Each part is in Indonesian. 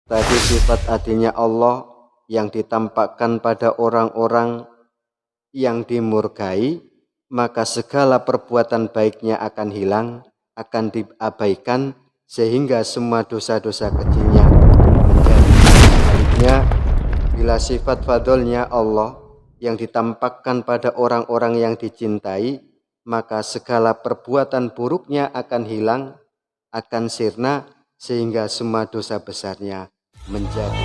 Tadi sifat adilnya Allah yang ditampakkan pada orang-orang yang dimurkai, maka segala perbuatan baiknya akan hilang, akan diabaikan, sehingga semua dosa-dosa kecilnya menjadi. Sebaliknya, bila sifat fadlnya Allah yang ditampakkan pada orang-orang yang dicintai, maka segala perbuatan buruknya akan hilang, akan sirna, sehingga semua dosa besarnya menjadi.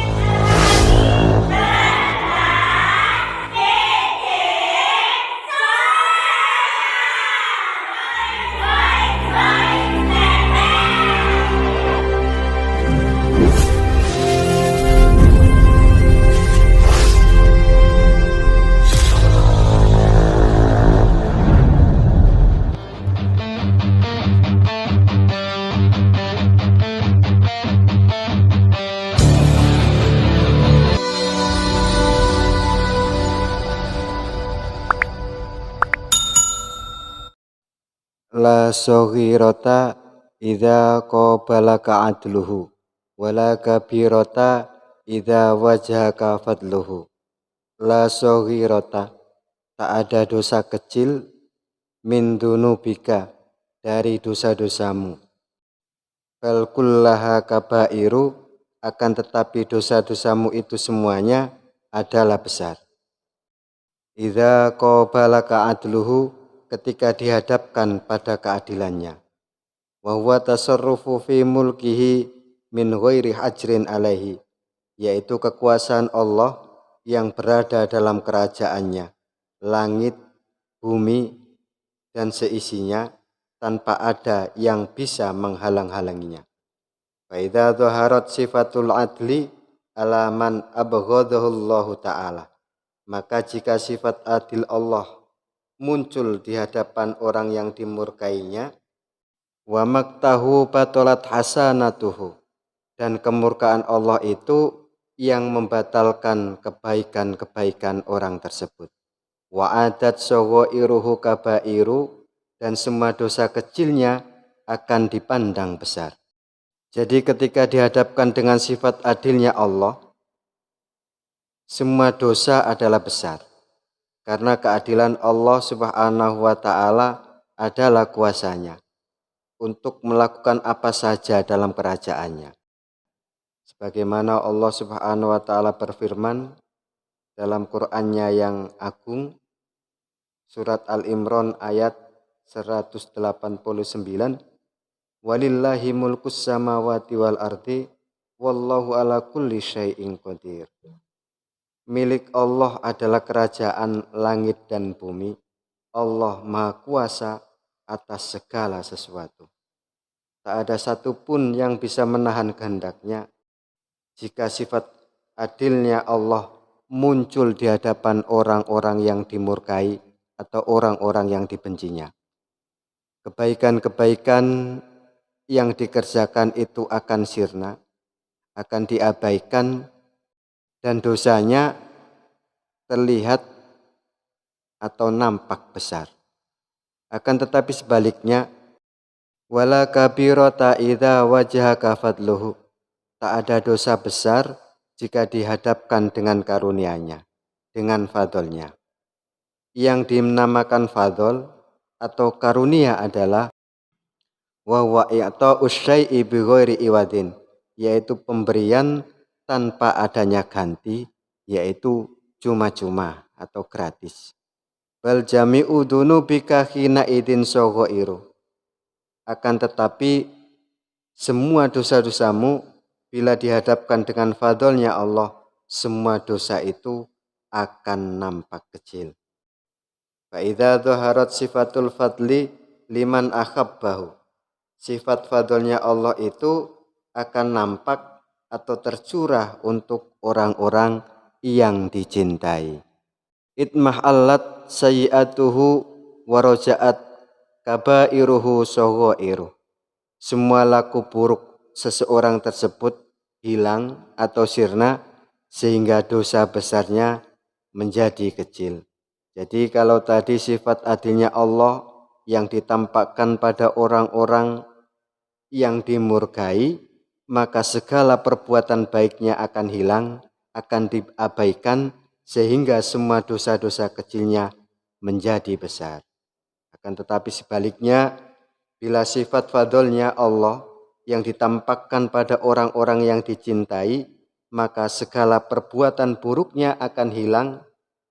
La soghirota idza qabalaka adluhu wala kabirota idza wajhaka fadluhu. La soghirota, tak ada dosa kecil, min dunubika, dari dosa-dosamu. Bal kullaha kabairu, akan tetapi dosa-dosamu itu semuanya adalah besar. Idza qabalaka adluhu, ketika dihadapkan pada keadilannya. Wa huwa tasarrufu fi mulkihi min ghairi hajrin alaihi, yaitu kekuasaan Allah yang berada dalam kerajaannya, langit, bumi, dan seisinya, tanpa ada yang bisa menghalang-halanginya. Fa idza dhaharat sifatul adli ala man abghadahu Allah Ta'ala, maka jika sifat adil Allah muncul di hadapan orang yang dimurkainya, wa maktahu batalat hasanatuhu, dan kemurkaan Allah itu yang membatalkan kebaikan-kebaikan orang tersebut. Wa adat saghairuhu kabairu, dan semua dosa kecilnya akan dipandang besar. Jadi ketika dihadapkan dengan sifat adilnya Allah, semua dosa adalah besar. Karena keadilan Allah Subhanahu wa Ta'ala adalah kuasanya untuk melakukan apa saja dalam kerajaannya. Sebagaimana Allah Subhanahu wa Ta'ala berfirman dalam Qur'annya yang agung, surat Al-Imran ayat 189, walillahi mulkus samawati wal ardi wallahu ala kulli syai'in qadir. Milik Allah adalah kerajaan langit dan bumi. Allah Maha Kuasa atas segala sesuatu. Tak ada satupun yang bisa menahan kehendaknya. Jika sifat adilnya Allah muncul di hadapan orang-orang yang dimurkai atau orang-orang yang dibencinya, kebaikan-kebaikan yang dikerjakan itu akan sirna, akan diabaikan, dan dosanya terlihat atau nampak besar. Akan tetapi sebaliknya, wala kabirota idza wajhaka fadluhu, tak ada dosa besar jika dihadapkan dengan karunia-Nya, dengan fadlnya. Yang dinamakan fadl atau karunia adalah wa huwa i'ta'us syai'i bighairi iwadin, yaitu pemberian tanpa adanya ganti, yaitu cuma-cuma atau gratis. Bal jami'u dunubika hina idin soghairu, akan tetapi semua dosa-dosamu bila dihadapkan dengan fadlnya Allah, semua dosa itu akan nampak kecil. Fa idza dhaharat sifatul fadli liman akhabbahu, sifat fadlnya Allah itu akan nampak atau tercurah untuk orang-orang yang dicintai. Itmah'allat sayyi'atuhu wa raja'at kabairuhu saghairu, semua laku buruk seseorang tersebut hilang atau sirna, sehingga dosa besarnya menjadi kecil. Jadi kalau tadi sifat adilnya Allah yang ditampakkan pada orang-orang yang dimurkai, maka segala perbuatan baiknya akan hilang, akan diabaikan, sehingga semua dosa-dosa kecilnya menjadi besar. Akan tetapi sebaliknya, bila sifat fadlnya Allah yang ditampakkan pada orang-orang yang dicintai, maka segala perbuatan buruknya akan hilang,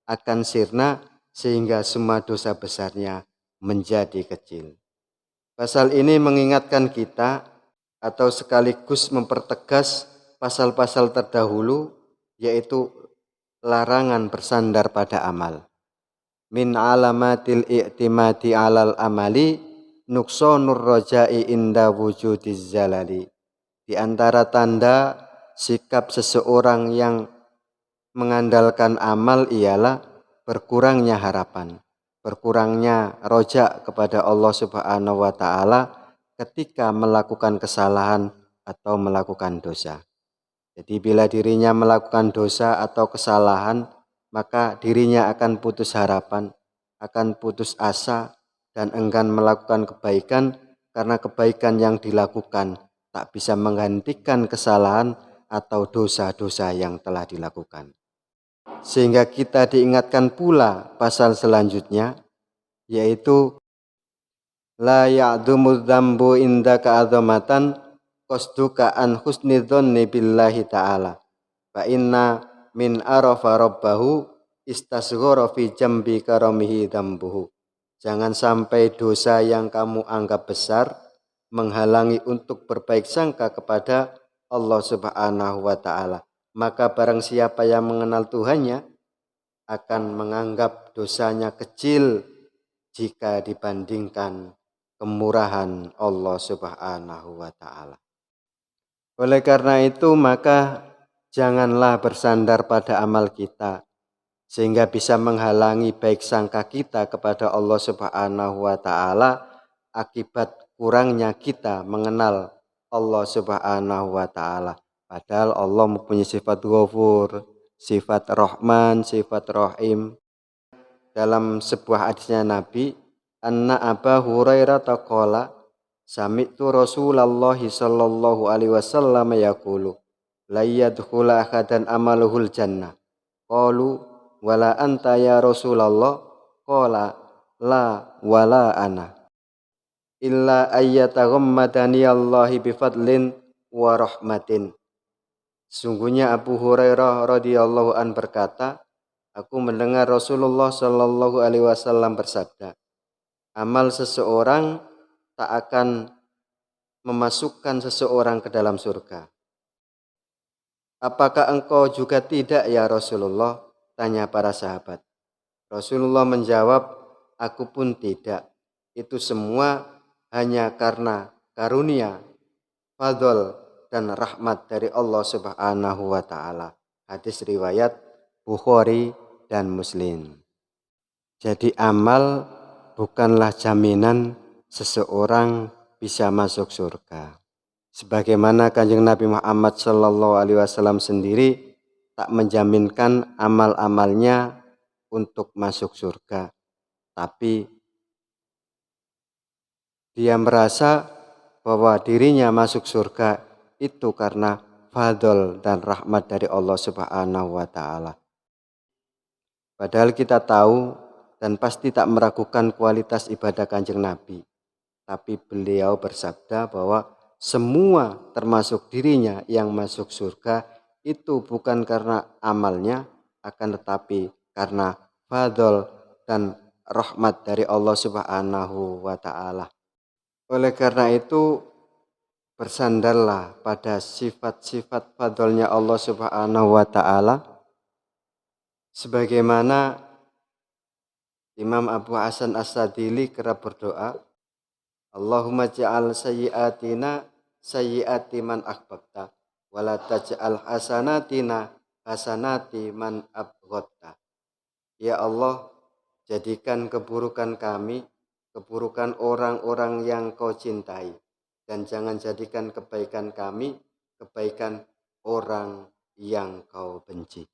akan sirna, sehingga semua dosa besarnya menjadi kecil. Pasal ini mengingatkan kita atau sekaligus mempertegas pasal-pasal terdahulu, yaitu larangan bersandar pada amal. Min alamatil i'timadi alal amali nuksonur roja'i inda wujudiz zalali. Di antara tanda sikap seseorang yang mengandalkan amal ialah berkurangnya harapan, berkurangnya rojak kepada Allah Subhanahu wa taala ketika melakukan kesalahan atau melakukan dosa. Jadi bila dirinya melakukan dosa atau kesalahan, maka dirinya akan putus harapan, akan putus asa, dan enggan melakukan kebaikan karena kebaikan yang dilakukan tak bisa menggantikan kesalahan atau dosa-dosa yang telah dilakukan. Sehingga kita diingatkan pula pasal selanjutnya, yaitu la ya'dumu dzambu indaka adzamatan qasduka an husni dzanni billahi ta'ala. Fa inna min arafa rabbahu istasghara fi jambi karamihi dzambuhu. Jangan sampai dosa yang kamu anggap besar menghalangi untuk berbaik sangka kepada Allah Subhanahu wa taala. Maka barang siapa yang mengenal Tuhannya akan menganggap dosanya kecil jika dibandingkan kemurahan Allah Subhanahu wa taala. Oleh karena itu, maka janganlah bersandar pada amal kita sehingga bisa menghalangi baik sangka kita kepada Allah Subhanahu wa taala akibat kurangnya kita mengenal Allah Subhanahu wa taala. Padahal Allah mempunyai sifat Ghafur, sifat Rahman, sifat Rahim. Dalam sebuah hadisnya Nabi, anna Abu Hurairah taqala sami'tu Rasulullah sallallahu alaihi wasallam yaqulu la yadkhulu ahadan amaluhul jannah. Qalu wala anta ya Rasulullah? Qala la wala ana. Illa ayyataghammadani Allahi bifadlin wa rahmatin. Sungguhnya Abu Hurairah radhiyallahu an berkata, aku mendengar Rasulullah Shallallahu Alaihi Wasallam bersabda, amal seseorang tak akan memasukkan seseorang ke dalam surga. Apakah engkau juga tidak ya Rasulullah? Tanya para sahabat. Rasulullah menjawab, aku pun tidak. Itu semua hanya karena karunia, fadl dan rahmat dari Allah Subhanahu wa taala. Hadis riwayat Bukhari dan Muslim. Jadi amal bukanlah jaminan seseorang bisa masuk surga. Sebagaimana Kanjeng Nabi Muhammad sallallahu alaihi wasallam sendiri tak menjaminkan amal-amalnya untuk masuk surga, tapi dia merasa bahwa dirinya masuk surga itu karena fadl dan rahmat dari Allah Subhanahu wa taala. Padahal kita tahu dan pasti tak meragukan kualitas ibadah Kanjeng Nabi. Tapi beliau bersabda bahwa semua termasuk dirinya yang masuk surga itu bukan karena amalnya, akan tetapi karena fadl dan rahmat dari Allah Subhanahu wa taala. Oleh karena itu, bersandarlah pada sifat-sifat fadlnya Allah Subhanahu wa taala sebagaimana Imam Abu Hasan As-Sadili kerap berdoa, Allahumma ja'al sayyiatina sayyiati man ahbabta wa la taj'al hasanatina hasanati man abghadta. Ya Allah, jadikan keburukan kami keburukan orang-orang yang kau cintai, dan jangan jadikan kebaikan kami kebaikan orang yang kau benci.